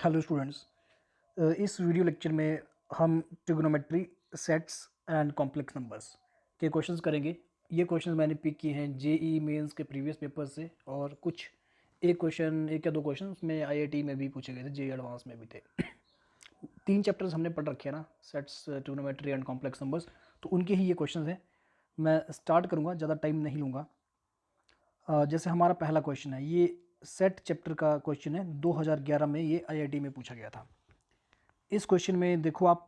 Hello students. इस video lecture में हम trigonometry sets and complex numbers के क्वेश्चंस करेंगे। ये क्वेश्चंस मैंने पिक किए हैं जेई मेंस के प्रीवियस पेपर से, और कुछ एक या दो क्वेश्चन में आईआईटी में भी पूछे गए थे, जेई एडवांस में भी थे। 3 चैप्टर्स हमने पढ़ रखे हैं ना, sets, trigonometry and complex numbers, तो उनके ही ये क्वेश्चन हैं। मैं स्टार्ट करूँगा, ज़्यादा टाइम नहीं लूँगा। जैसे हमारा पहला क्वेश्चन है, ये सेट चैप्टर का क्वेश्चन है, 2011 में ये आईआईटी में पूछा गया था। इस क्वेश्चन में देखो, आप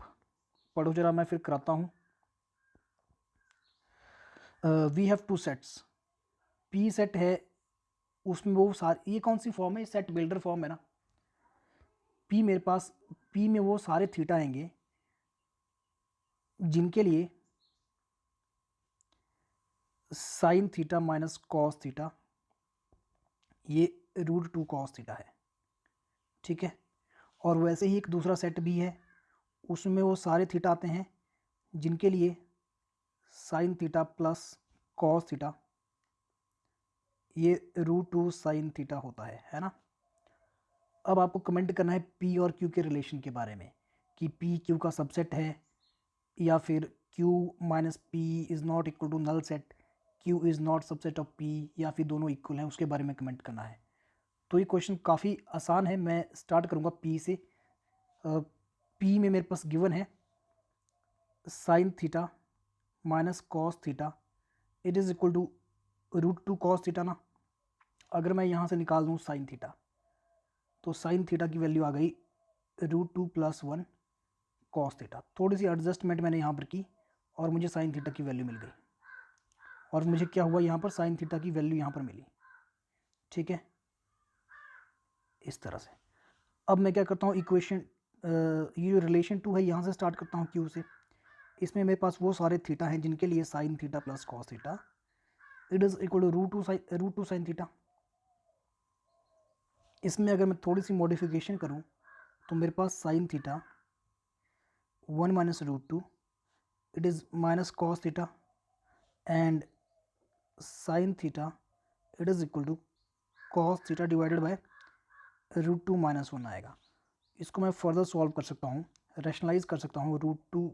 पढ़ो जरा, मैं फिर कराता हूँ। We have two sets, P set है, उसमें वो सारे, ये कौन सी फॉर्म है, सेट बिल्डर फॉर्म है ना। पी मेरे पास, पी में वो सारे थीटा आएंगे जिनके लिए sine theta minus cos theta ये √2 कॉस थीटा है, ठीक है। और वैसे ही एक दूसरा सेट भी है, उसमें वो सारे थीटा आते हैं जिनके लिए sine theta plus cos theta ये √2 साइन थीटा होता है ना। अब आपको कमेंट करना है पी और क्यू के रिलेशन के बारे में, कि पी क्यू का सबसेट है, या फिर Q minus P is not equal to null set, Q is not subset of P, या फिर दोनों इक्वल हैं, उसके बारे में कमेंट करना है। तो ये क्वेश्चन काफ़ी आसान है। मैं स्टार्ट करूँगा पी से। पी में मेरे पास गिवन है sine theta minus cos theta it is equal to √2 cos theta ना। अगर मैं यहाँ से निकाल दूँ साइन थीटा, तो साइन थीटा की वैल्यू आ गई √2 + 1 कॉस थीटा। थोड़ी सी एडजस्टमेंट मैंने यहाँ पर की और मुझे साइन थीटा की वैल्यू मिल गई, और मुझे क्या हुआ, यहाँ पर साइन थीटा की वैल्यू यहाँ पर मिली, ठीक है, इस तरह से। अब मैं क्या करता हूँ, इक्वेशन, ये जो रिलेशन टू है यहाँ से स्टार्ट करता हूँ क्यू से। इसमें मेरे पास वो सारे थीटा हैं जिनके लिए sine theta plus cos theta it is equal to √2 sine theta. इसमें अगर मैं थोड़ी सी मॉडिफिकेशन करूँ तो मेरे पास sine theta 1 minus √2 it is minus cos theta, and sine theta it is equal to cos theta divided by √2 - 1 आएगा। इसको मैं फर्दर सॉल्व कर सकता हूँ, रैशनलाइज कर सकता हूँ √2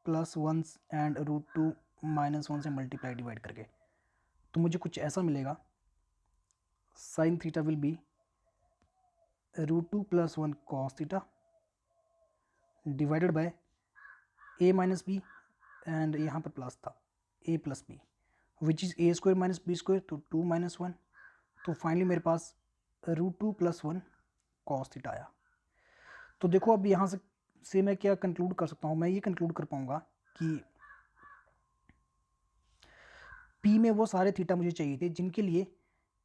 + 1 एंड √2 - 1 से मल्टीप्लाई डिवाइड करके। तो मुझे कुछ ऐसा मिलेगा, sine theta will be √2 + 1 cos theta divided by a minus B, and यहाँ पर प्लस था a + b which is a² - b², तो 2 - 1। तो फाइनली मेरे पास √2 + 1 कॉस थीटा आया। तो देखो, अब यहाँ से मैं क्या कंक्लूड कर सकता हूँ, मैं ये कंक्लूड कर पाऊँगा कि P में वो सारे थीटा मुझे चाहिए थे जिनके लिए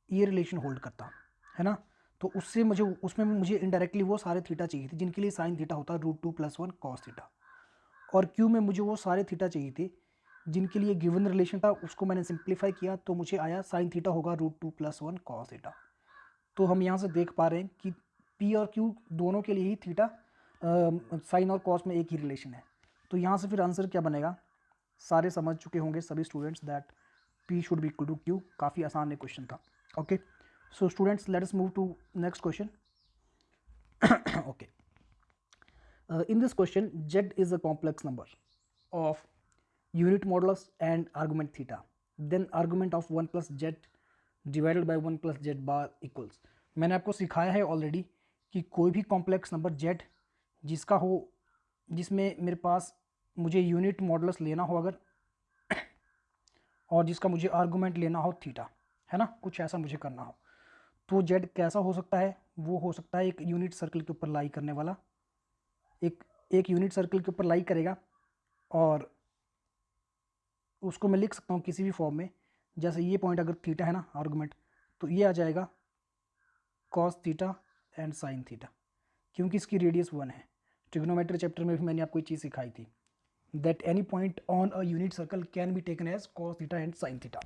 ये रिलेशन होल्ड करता है ना। तो उससे मुझे, उसमें मुझे इनडायरेक्टली वो सारे थीटा चाहिए थे जिनके लिए साइन थीटा होता है √2 + 1 कॉस थीटा। और Q में मुझे वो सारे थीटा चाहिए थे जिनके लिए गिवन रिलेशन था, उसको मैंने सिंप्लीफाई किया तो मुझे आया साइन थीटा होगा √2 + 1 कॉस थीटा। तो हम यहाँ से देख पा रहे हैं कि P और Q दोनों के लिए ही थीटा, साइन और कॉस में एक ही रिलेशन है। तो यहाँ से फिर आंसर क्या बनेगा, सारे समझ चुके होंगे सभी students that P should be equal to Q। काफ़ी आसान क्वेश्चन था। Okay, so students, let us move to next question. Okay, in this question z is a complex number of unit modulus and argument theta, then argument of 1 + z divided by 1 + z bar equals। मैंने आपको सिखाया है already कि कोई भी complex number z जिसका हो, जिसमें मेरे पास मुझे यूनिट मॉडुलस लेना हो अगर, और जिसका मुझे आर्गूमेंट लेना हो थीटा, है ना, कुछ ऐसा मुझे करना हो, तो z कैसा हो सकता है, वो हो सकता है एक यूनिट सर्कल के ऊपर लाई करने वाला, एक यूनिट सर्कल के ऊपर लाई करेगा, और उसको मैं लिख सकता हूँ किसी भी फॉर्म में। जैसे ये पॉइंट अगर थीटा है ना आर्गूमेंट, तो ये आ जाएगा cos theta and sine theta, क्योंकि इसकी रेडियस 1 है। ट्रिग्नोमेट्री चैप्टर में भी मैंने आपको ये चीज़ सिखाई थी, that any point on a unit circle can be taken as cos theta and sine theta.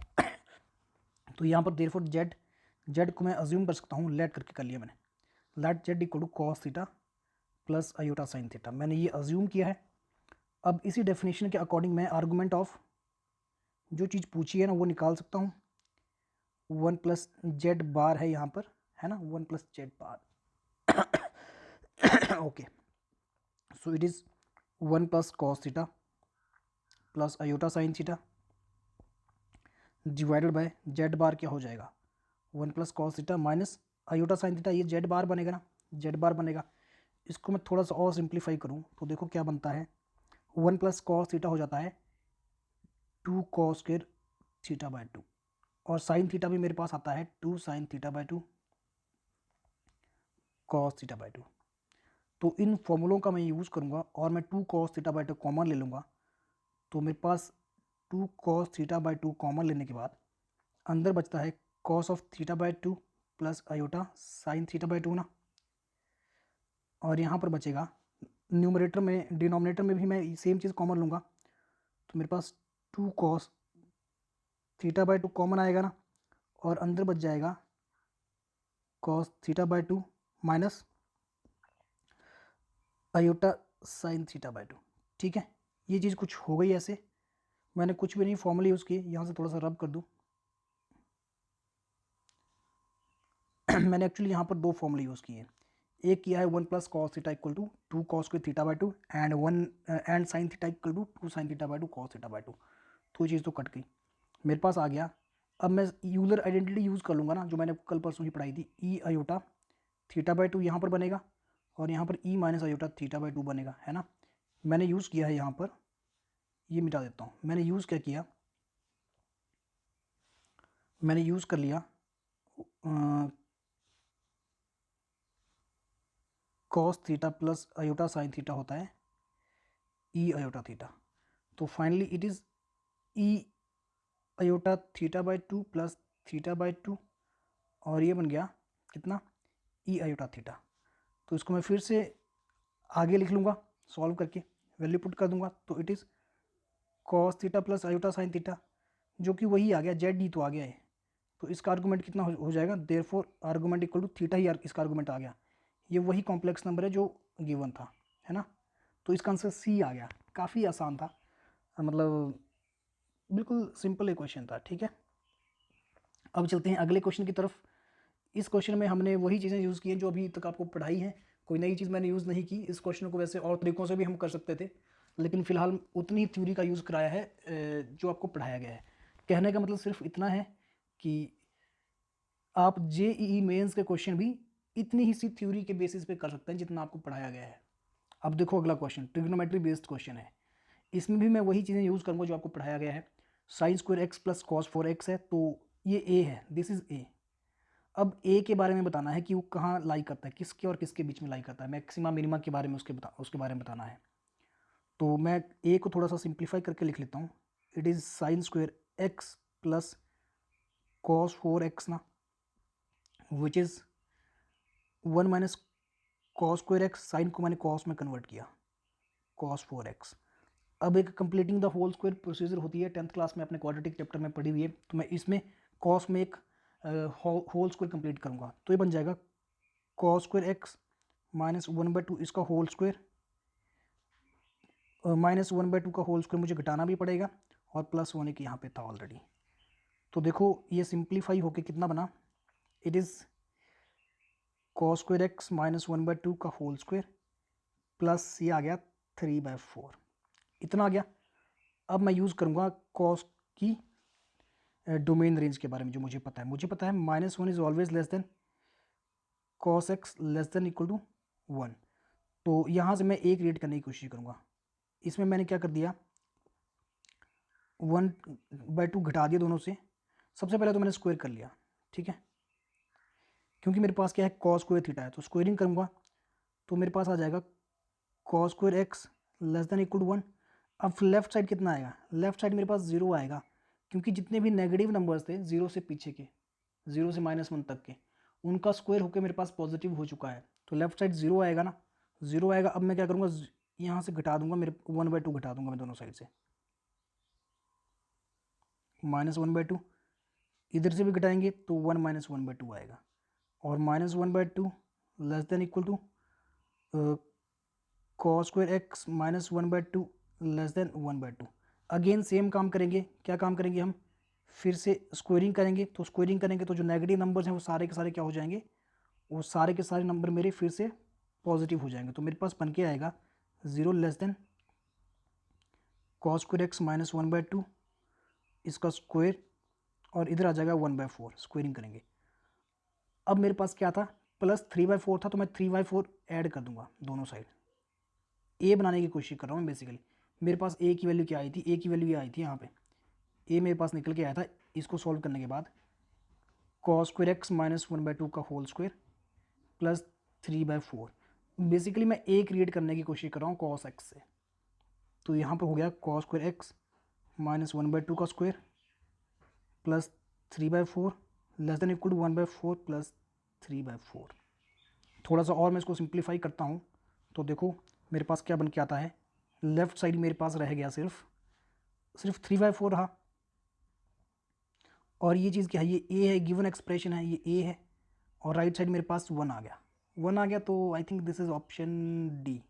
तो यहाँ पर देयरफॉर जेड को मैं अज्यूम कर सकता हूँ, लेट करके कर लिया मैंने, let Z equal to cos theta plus iota sine theta, मैंने ये अज्यूम किया है। अब इसी डेफिनेशन के अकॉर्डिंग मैं आर्गूमेंट ऑफ जो चीज़ पूछी है ना वो निकाल सकता हूँ। 1 + z बार है यहाँ पर, है ना, 1 + z bar. Okay, so it is 1 plus cos theta plus iota sine theta divided by z bar क्या हो जाएगा, 1 plus cos theta minus iota sine theta, ये जेड बार बनेगा ना, जेड बार बनेगा। इसको मैं थोड़ा सा और सिंप्लीफाई करूँ तो देखो क्या बनता है, 1 प्लस कॉस थीटा हो जाता है 2 कॉस स्क्वायर थीटा बाय 2, और साइन थीटा भी मेरे पास आता है 2 sine theta by 2 cos theta by 2। तो इन फॉर्मूलों का मैं यूज़ करूँगा और मैं 2 कॉस थीटा बाय 2 कॉमन ले लूँगा, तो मेरे पास 2 कॉस थीटा बाय 2 कॉमन लेने के बाद अंदर बचता है cos of theta by 2 plus iota sine theta by 2 ना, और यहाँ पर बचेगा न्यूमरेटर में, डिनोमिनेटर में भी मैं सेम चीज़ कॉमन लूँगा, तो मेरे पास 2 कॉस थीटा बाय 2 कॉमन आएगा ना, और अंदर बच जाएगा cos theta by 2 minus iota sine theta by 2। ठीक है, ये चीज़ कुछ हो गई ऐसे, मैंने कुछ भी नहीं फॉर्मूले यूज़ किए, यहाँ से थोड़ा सा रब कर दूँ मैंने एक्चुअली यहाँ पर 2 फॉर्मूले यूज़ किए, एक किया है 1 plus cos theta equal to 2 cos square theta by 2 and 1 and sine theta equal to 2 sine theta by 2 cos theta by 2, तो ये चीज़ तो कट गई, मेरे पास आ गया। अब मैं यूलर आइडेंटिटी यूज़ कर लूँगा ना, जो मैंने कल परसों ही पढ़ाई थी, ई आयोटा थीटा बाय 2 यहाँ पर बनेगा, और यहाँ पर E minus iota theta by 2 बनेगा, है ना। मैंने यूज़ किया है यहाँ पर, ये मिटा देता हूँ, मैंने यूज़ क्या किया, मैंने यूज़ कर लिया cos theta plus iota sine theta होता है ई आयोटा थीटा, तो finally it is E iota theta by 2 plus theta by 2, और ये बन गया कितना, ई आयोटा थीटा। तो इसको मैं फिर से आगे लिख लूँगा, सॉल्व करके वैल्यू पुट कर दूंगा, तो it is cos theta plus iota sine theta, जो कि वही आ गया, जेड डी तो आ गया है, तो इसका आर्गूमेंट कितना हो जाएगा, therefore argument equal to theta ही इसका आर्गूमेंट आ गया, ये वही कॉम्प्लेक्स नंबर है जो गिवन था, है ना। तो इसका आंसर सी आ गया, काफ़ी आसान था, मतलब बिल्कुल सिंपल एक क्वेश्चन था। ठीक है, अब चलते हैं अगले क्वेश्चन की तरफ। इस क्वेश्चन में हमने वही चीज़ें यूज़ की हैं जो अभी तक आपको पढ़ाई हैं, कोई नई चीज़ मैंने यूज़ नहीं की। इस क्वेश्चन को वैसे और तरीक़ों से भी हम कर सकते थे, लेकिन फ़िलहाल उतनी थ्योरी का यूज़ कराया है जो आपको पढ़ाया गया है। कहने का मतलब सिर्फ इतना है कि आप JEE मेंस के क्वेश्चन भी इतनी ही सी थ्योरी के बेसिस पे कर सकते हैं जितना आपको पढ़ाया गया है। अब देखो अगला क्वेश्चन ट्रिग्नोमेट्री बेस्ड क्वेश्चन है, इसमें भी मैं वही चीज़ें यूज़ करूँगा जो आपको पढ़ाया गया है। Sign square X plus cos 4x है, तो ये ए है, दिस इज़ ए। अब ए के बारे में बताना है कि वो कहाँ लाई करता है, किसके और किसके बीच में लाई करता है, मैक्सिमा मिनिमा के बारे में उसके बारे में बताना है। तो मैं ए को थोड़ा सा सिंप्लीफाई करके लिख लेता हूँ, it is sine square X plus cos 4x ना, which is 1 minus cos square X, sine को मैंने कॉस में कन्वर्ट किया, कॉस 4x। अब एक completing the whole square procedure होती है, 10th क्लास में अपने क्वाड्रेटिक चैप्टर में पढ़ी हुई है, तो मैं इसमें कॉस में एक होल स्क्वायर कंप्लीट करूँगा, तो ये बन जाएगा कॉस स्क्वायर एक्स माइनस 1/2 इसका होल स्क्वायर, माइनस 1/2 का होल स्क्वायर मुझे घटाना भी पड़ेगा, और प्लस 1 एक यहाँ पे था ऑलरेडी। तो देखो ये सिंप्लीफाई होके कितना बना, it is cos square x minus 1/2 का होल स्क्वायर प्लस ये आ गया 3/4, इतना आ गया। अब मैं यूज़ करूँगा कॉस की डोमेन रेंज के बारे में, जो मुझे पता है -1 is always less than cos X less than equal to 1। तो यहाँ से मैं एक रेट करने की कोशिश करूँगा, इसमें मैंने क्या कर दिया, 1/2 घटा दिया दोनों से। सबसे पहले तो मैंने स्क्वायर कर लिया, ठीक है, क्योंकि मेरे पास क्या है कॉस स्क्वायर थीटा है, तो स्क्वायरिंग करूँगा तो मेरे पास आ जाएगा cos square X less than equal to 1। अब लेफ्ट साइड कितना आएगा, लेफ्ट साइड मेरे पास 0 आएगा, क्योंकि जितने भी नेगेटिव नंबर्स थे 0 से पीछे के, 0 से -1 तक के, उनका स्क्वायर होकर मेरे पास पॉजिटिव हो चुका है, तो लेफ्ट साइड 0 आएगा ना, 0 आएगा। अब मैं क्या करूँगा, यहाँ से घटा दूंगा, मेरे 1/2 घटा दूंगा मैं दोनों साइड से, -1/2, इधर से भी घटाएंगे तो 1 - 1/2 आएगा, और -1/2 less than equal to cos square X -1/2 less than 1/2। Again same काम करेंगे, क्या काम करेंगे हम, फिर से स्क्वायरिंग करेंगे, तो स्क्वायरिंग करेंगे तो जो नेगेटिव नंबर्स हैं वो सारे के सारे क्या हो जाएंगे, वो सारे के सारे नंबर मेरे फिर से पॉजिटिव हो जाएंगे। तो मेरे पास बन के आएगा 0 less than cos square x minus 1/2 इसका स्क्वायर, और इधर आ जाएगा 1/4, स्क्वेयरिंग करेंगे। अब मेरे पास क्या था, प्लस 3/4 था, तो मैं 3/4 ऐड कर दूंगा दोनों साइड। ए बनाने की कोशिश कर रहा हूँ बेसिकली। मेरे पास ए की वैल्यू क्या आई थी, ए की वैल्यू ये आई थी यहाँ पे, ए मेरे पास निकल के आया था। इसको सॉल्व करने के बाद कॉस स्क्वायर एक्स माइनस 1/2 का होल स्क्वायर प्लस 3/4, बेसिकली मैं ए क्रिएट करने की कोशिश कर रहा हूँ कॉस एक्स से। तो यहाँ पर हो गया कॉस स्क्वायर एक्स माइनस 1/2 का square plus 3/4 less than equal to 1/4 plus 3/4। थोड़ा सा और मैं इसको सिंप्लीफाई करता हूँ तो देखो मेरे पास क्या बन के आता है, लेफ्ट साइड मेरे पास रह गया सिर्फ 3/4 रहा, और ये चीज़ क्या है, ये ए है, गिवन एक्सप्रेशन है, ये ए है, और राइट साइड मेरे पास 1 आ गया। तो I think this is option D.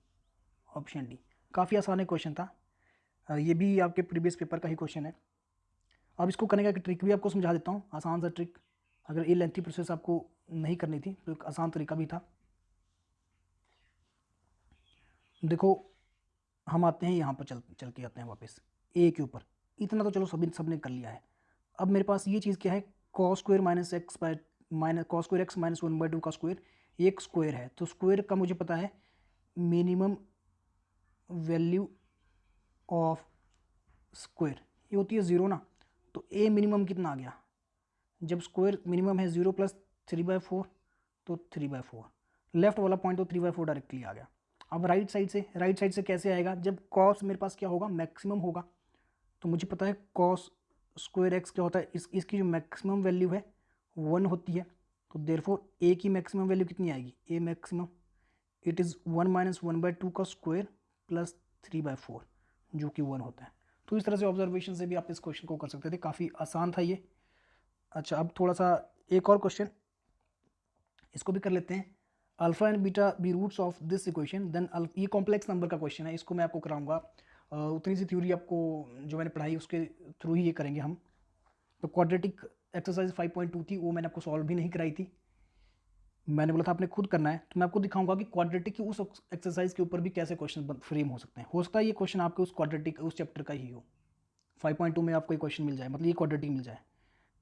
काफ़ी आसान है क्वेश्चन था, ये भी आपके प्रीवियस पेपर का ही क्वेश्चन है। अब इसको करने का ट्रिक भी आपको समझा देता हूँ, आसान सा ट्रिक। अगर ये लेंथी प्रोसेस आपको नहीं करनी थी तो एक आसान तरीका भी था। देखो हम आते हैं यहाँ पर, चल के आते हैं वापस ए के ऊपर। इतना तो चलो सब ने कर लिया है। अब मेरे पास ये चीज़ क्या है, cos square minus x bye minus cos square x minus 1/2 का स्क्वायर, एक स्क्वायर है। तो स्क्वायर का मुझे पता है मिनिमम वैल्यू ऑफ स्क्वायर ये होती है 0 ना। तो ए मिनिमम कितना आ गया, जब स्क्वायर मिनिमम है 0 प्लस 3/4, तो 3/4। लेफ्ट वाला पॉइंट तो 3/4 डायरेक्टली आ गया। अब राइट साइड से कैसे आएगा, जब कॉस मेरे पास क्या होगा, मैक्सिमम होगा। तो मुझे पता है कॉस स्क्वायर एक्स क्या होता है, इसकी जो मैक्सिमम वैल्यू है 1 होती है। तो देयरफॉर ए की मैक्सिमम वैल्यू कितनी आएगी, ए मैक्सिमम इट इज़ 1 माइनस 1/2 का स्क्वायर प्लस 3/4 जो कि 1 होता है। तो इस तरह से ऑब्जर्वेशन से भी आप इस क्वेश्चन को कर सकते थे, काफ़ी आसान था ये। अच्छा अब थोड़ा सा एक और क्वेश्चन इसको भी कर लेते हैं। Alpha and beta be roots of this equation then, ये कॉम्प्लेक्स नंबर का क्वेश्चन है, इसको मैं आपको कराऊंगा। उतनी सी थ्योरी आपको जो मैंने पढ़ाई उसके थ्रू ही ये करेंगे हम। तो क्वाड्रेटिक एक्सरसाइज 5.2 थी, वो मैंने आपको सॉल्व भी नहीं कराई थी, मैंने बोला था आपने खुद करना है। तो मैं आपको दिखाऊंगा कि क्वाड्रेटिक की उस एक्सरसाइज के ऊपर भी कैसे क्वेश्चन फ्रेम हो सकते हैं। हो सकता है ये क्वेश्चन आपके उस क्वाड्रेटिक उस चैप्टर का ही हो, 5.2 में आपको ये क्वेश्चन मिल जाए, मतलब ये क्वाड्रेटिक मिल जाए।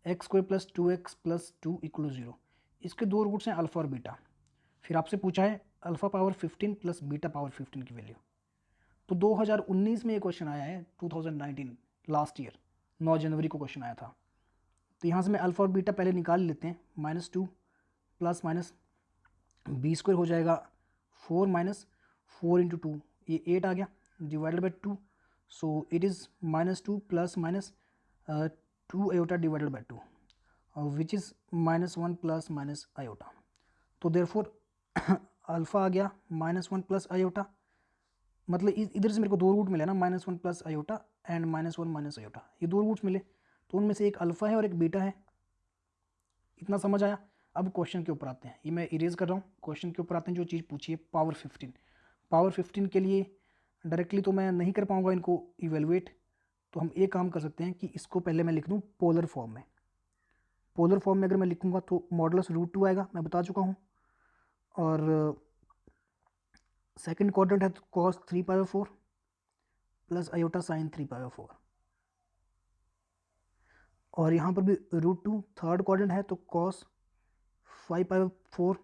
X square plus 2x plus 2 equal 0, इसके दो रूट्स हैं अल्फा और बीटा। फिर आपसे पूछा है alpha power 15 plus beta power 15 की वैल्यू। तो 2019 में ये क्वेश्चन आया है, 2019 लास्ट ईयर 9 जनवरी को क्वेश्चन आया था। तो यहाँ से मैं अल्फा और बीटा पहले निकाल लेते हैं। -2 प्लस माइनस बी स्क्वायर हो जाएगा 4 माइनस 4 इंटू 2, ये 8 आ गया, divided by 2। So it is -2 plus minus 2 iota divided by 2 which is -1 plus minus iota. तो देयरफॉर अल्फ़ा आ गया -1 प्लस आयोटा, मतलब इधर से मेरे को दो रूट मिले ना, -1 plus iota and -1 minus iota, ये दो रूट्स मिले। तो उनमें से एक अल्फ़ा है और एक बीटा है, इतना समझ आया। अब क्वेश्चन के ऊपर आते हैं, ये मैं इरेज कर रहा हूँ, क्वेश्चन के ऊपर आते हैं। जो चीज़ पूछी है पावर 15 के लिए डायरेक्टली तो मैं नहीं कर पाऊँगा इनको इवेलुएट। तो हम एक काम कर सकते हैं कि इसको पहले मैं लिख दूँ पोलर फॉर्म में। पोलर फॉर्म में अगर मैं लिखूँगा तो मॉडुलस √2 आएगा, मैं बता चुका हूँ। और सेकंड क्वाड्रेंट है तो cos 3/4 प्लस आयोटा साइन 3/4, और यहाँ पर भी √2। थर्ड क्वाड्रेंट है तो cos 5/4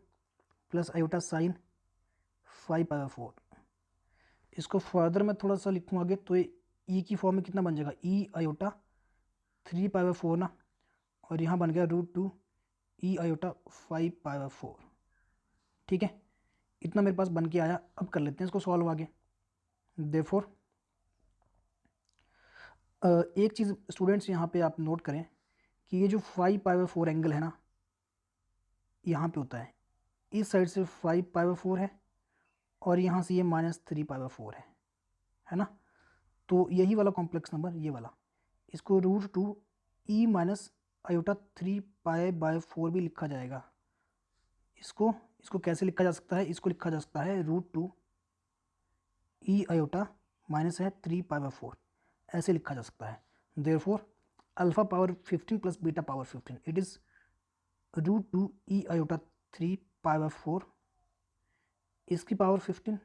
प्लस आयोटा साइन 5/4। इसको फर्दर मैं थोड़ा सा लिखूँ आगे तो ये ई की फॉर्म में कितना बन जाएगा, ई आयोटा 3/4 ना, और यहाँ बन गया √2 ई आयोटा 5/4। ठीक है, इतना मेरे पास बन के आया। अब कर लेते हैं इसको सॉल्व आगे। देयरफॉर एक चीज़ स्टूडेंट्स यहाँ पे आप नोट करें कि ये जो 5/4 एंगल है ना, यहाँ पे होता है, इस साइड से 5/4 है और यहाँ से ये -3/4 है ना। तो यही वाला कॉम्प्लेक्स नंबर, ये वाला, इसको √2 ई माइनस आयोटा 3/4 भी लिखा जाएगा। इसको कैसे लिखा जा सकता है, इसको लिखा जा सकता है √2 ई आयोटा माइनस है 3/4, ऐसे लिखा जा सकता है। Therefore alpha power 15 plus beta power 15 it is √2 E iota 3/4 इसकी power 15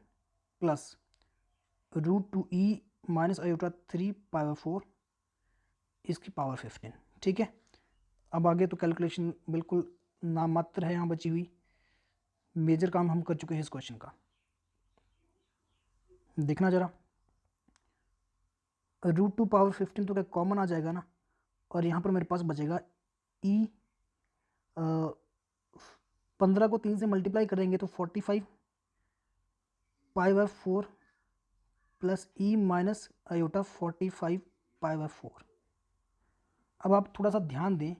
plus √2e minus iota 3/4 इसकी पावर 15। ठीक है, अब आगे तो कैलकुलेशन बिल्कुल नामात्र है यहाँ बची हुई, मेजर काम हम कर चुके हैं इस क्वेश्चन का। देखना जरा, √2 पावर 15 तो क्या कॉमन आ जाएगा ना, और यहाँ पर मेरे पास बचेगा e 15 को 3 से मल्टीप्लाई करेंगे तो 45/4 प्लस e माइनस आयोटा 45/4। अब आप थोड़ा सा ध्यान दें,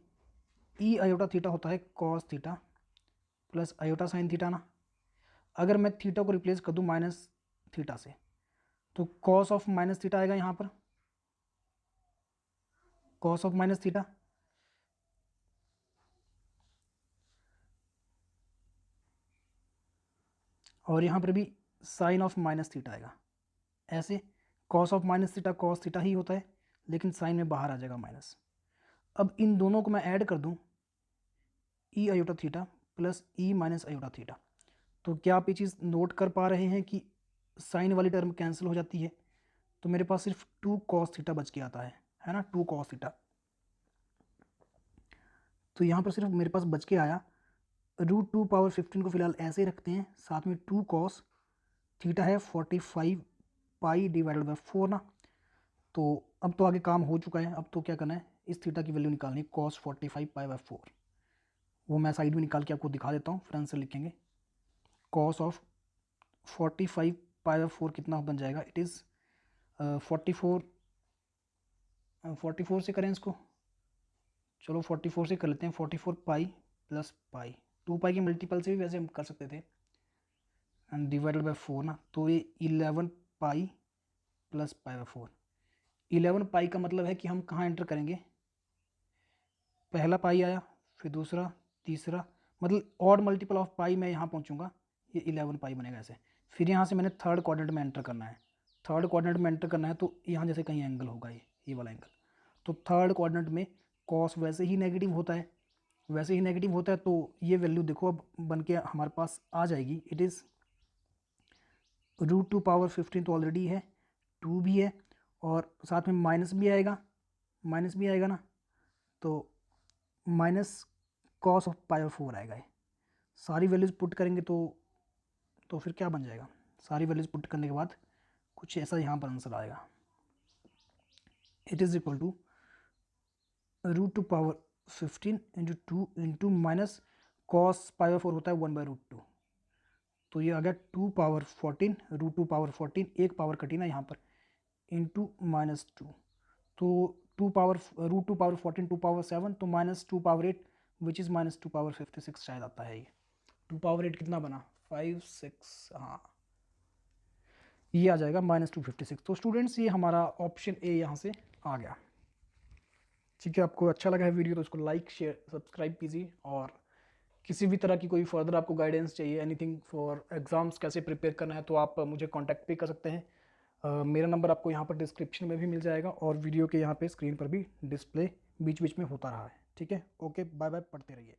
e आयोटा थीटा होता है cos theta plus iota sine theta ना। अगर मैं थीटा को रिप्लेस कर दूं माइनस थीटा से तो कॉस ऑफ माइनस थीटा आएगा यहाँ पर, कॉस ऑफ माइनस थीटा, और यहाँ पर भी साइन ऑफ माइनस थीटा आएगा। ऐसे cos of minus theta cos theta ही होता है, लेकिन साइन में बाहर आ जाएगा माइनस। अब इन दोनों को मैं ऐड कर दूं, ई iota theta plus E minus iota theta, तो क्या आप ये चीज़ नोट कर पा रहे हैं कि साइन वाली टर्म कैंसिल हो जाती है, तो मेरे पास सिर्फ 2 कॉस थीटा बच के आता है ना, 2 कॉस थीटा। तो यहाँ पर सिर्फ मेरे पास बच के आया √2 पावर 15 को फिलहाल ऐसे ही रखते हैं, साथ में 2 कॉस थीटा है 45π/4 ना। तो अब तो आगे काम हो चुका है, अब तो क्या करना है, इस थीटा की वैल्यू निकालनी, कॉस 45π/4, वो मैं साइड में निकाल के आपको दिखा देता हूँ, फिर आंसर लिखेंगे। कॉस ऑफ 45π/4 कितना बन जाएगा, इट इज़ 44 से करें इसको, चलो 44 से कर लेते हैं, 44π प्लस पाई, 2π के मल्टीपल से भी वैसे हम कर सकते थे, एंड डिवाइडेड बाय 4 ना, तो ये 11π प्लस π/4। 11π का मतलब है कि हम कहाँ एंटर करेंगे, पहला पाई आया, फिर दूसरा, तीसरा, मतलब ऑड मल्टीपल ऑफ पाई मैं यहाँ पहुँचूँगा, ये 11π बनेगा ऐसे। फिर यहाँ से मैंने थर्ड क्वाड्रेंट में एंटर करना है, थर्ड क्वाड्रेंट में एंटर करना है तो यहाँ जैसे कहीं एंगल होगा, ये वाला एंगल, तो थर्ड क्वाड्रेंट में कॉस वैसे ही नेगेटिव होता है, वैसे ही नेगेटिव होता है, तो ये वैल्यू देखो अब बन के हमारे पास आ जाएगी, इट इज़ √2 पावर 15 तो ऑलरेडी है, 2 भी है, और साथ में माइनस भी आएगा, माइनस भी आएगा ना, तो माइनस कॉस ऑफ π/4 आएगा ये। सारी वैल्यूज़ पुट करेंगे तो फिर क्या बन जाएगा, सारी वैल्यूज़ पुट करने के बाद कुछ ऐसा यहाँ पर आंसर आएगा, it is equal to √2 power 15 into 2 into minus cos π/4 होता है 1/√2, तो ये आ गया 2 पावर 14, √2 पावर 14, एक पावर कटी ना यहाँ पर, इंटू -2, तो √2 पावर 14 2 पावर 7, तो -2 पावर 8 विच इज़ -2 पावर 56 शायद आता है ये। 2 पावर 8 कितना बना, 5 6, हाँ ये आ जाएगा -256। तो स्टूडेंट्स ये हमारा ऑप्शन ए यहाँ से आ गया। ठीक है, आपको अच्छा लगा है वीडियो तो उसको लाइक शेयर सब्सक्राइब कीजिए, और किसी भी तरह की कोई फर्दर आपको गाइडेंस चाहिए, एनीथिंग फॉर एग्ज़ाम्स कैसे प्रिपेयर करना है, तो आप मुझे कांटेक्ट भी कर सकते हैं। मेरा नंबर आपको यहाँ पर डिस्क्रिप्शन में भी मिल जाएगा, और वीडियो के यहाँ पे स्क्रीन पर भी डिस्प्ले बीच बीच में होता रहा है। ठीक है, ओके, बाय बाय, पढ़ते रहिए।